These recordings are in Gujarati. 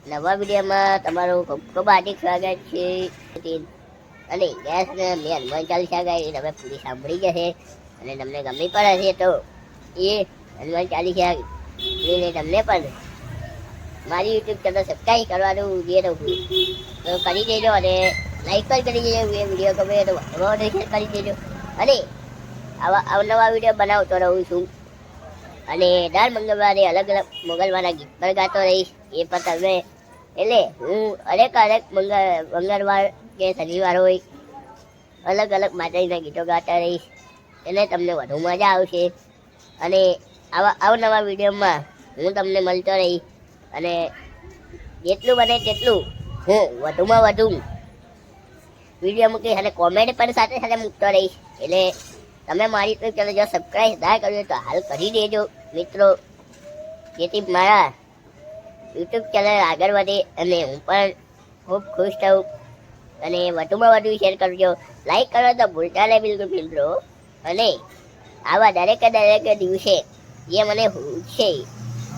નવા વિડીયોમાં તમારું ખૂબ ખૂબ હાર્દિક સ્વાગત છે. અને ગેસ ને મેં હનુમાન ચાલીસા ગાઈ તમે પૂરી સાંભળી જશે અને તમને ગમી પણ હશે તો એ હનુમાન ચાલીસા જોઈને તમને પણ મારી યુટ્યુબ ચેનલ સબસ્ક્રાઈબ કરવાનું જે રહું તો કરી દેજો અને લાઈક પણ કરી દેજો. એ વિડીયો ગમે તો વધુ શેર કરી દેજો અને આવા અવનવા વિડીયો બનાવતો રહું છું. અને દર મંગળવારે અલગ અલગ મંગળવારના ગીત પણ ગાતો રહીશ. એ પણ તમે એટલે હું અનેક મંગળવાર કે શનિવાર હોય અલગ અલગ માતાજીના ગીતો ગાતા રહીશ. એટલે તમને વધુ મજા આવશે અને આવા અવનવા વિડીયોમાં હું તમને મળતો રહીશ. અને જેટલું બને તેટલું હું વધુમાં વધુ વિડીયો મૂકીશ અને કોમેડી પણ સાથે સાથે મૂકતો રહીશ. એટલે તમે મારી યુટ્યુબ ચેનલ જો સબસ્ક્રાઈબ ના કર્યું તો હાલ કરી દેજો મિત્રો, જેથી મારા યુટ્યુબ ચેનલ આગળ વધે અને હું પણ ખૂબ ખુશ થઉં. અને વધુમાં વધુ શેર કરજો, લાઈક કરો તો ભૂલતા નહીં બિલકુલ મિત્રો. અને આવા દરેક દિવસે જે મને છે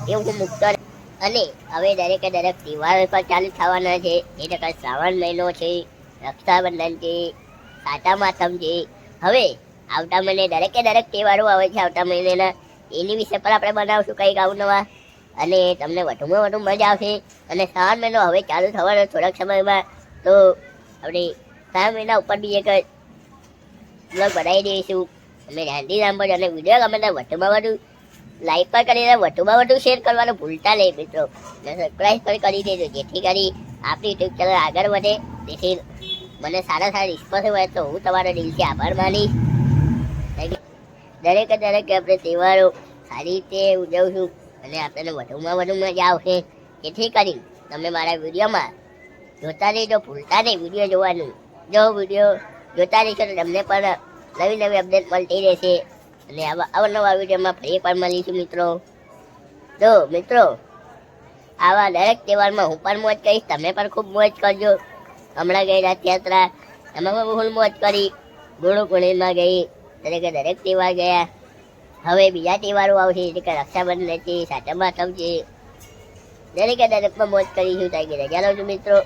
એ હું મૂકતો. અને હવે દરેક તહેવાર પર ચાલુ થવાના છે. એ ટકા શ્રાવણ મહિનો છે, રક્ષાબંધન છે, સાતમ આઠમ છે. હવે આવતા મહિને દરેક તહેવારો આવે છે આવતા મહિનાના. એની વિશે પણ આપણે બનાવશું કંઈક અવનવા અને તમને વધુમાં વધુ મજા આવશે. અને શ્રાવણ મહિનો હવે ચાલુ થવાનો થોડાક સમયમાં, તો આપણે શ્રાવણ મહિના ઉપર બી એક બ્લોગ બનાવી દઈશું. અમે ધ્યાનથી સાંભળજો અને વિડીયો ગમે તો વધુમાં વધુ લાઈક પણ કરીને વધુમાં વધુ શેર કરવાનું ભૂલતા નહીં મિત્રો. અને સબસ્ક્રાઈબ પણ કરી દેજો, જેથી કરી આપણી યુટ્યુબ ચેનલ આગળ વધે. તેથી મને સારા રિસ્પોન્સ હોય તો હું તમારો દિલથી આભાર માનીશ. દરેક આપણે તહેવારો સારી રીતે ઉજવશું અને આપણને વધુમાં વધુ મજા આવશે. જેથી કરી તમે મારા વિડીયોમાં જોતા રહેજો, ભૂલતા નહીં વિડીયો જોવાનું. જો વિડીયો જોતા રહીશો તો તમને પણ નવી અપડેટ મળતી રહેશે. અને આવા અવનવા વિડીયોમાં ફરી પણ મળીશું મિત્રો. તો મિત્રો આવા દરેક તહેવારમાં હું પણ મોજ કરીશ, તમે પણ ખૂબ મોજ કરજો. હમણાં ગઈ રથયાત્રા, એમાં પણ ફૂલ મોજ કરી. ગુરુકુળીમાં ગઈ, દરેક તહેવાર ગયા. હવે બીજા તહેવારો આવશે, એટલે કે રક્ષાબંધન છે, સાતમ આઠમ છે. દરેકમાં મોજ કરીશું. ત્યાં રજા લઉં છું મિત્રો.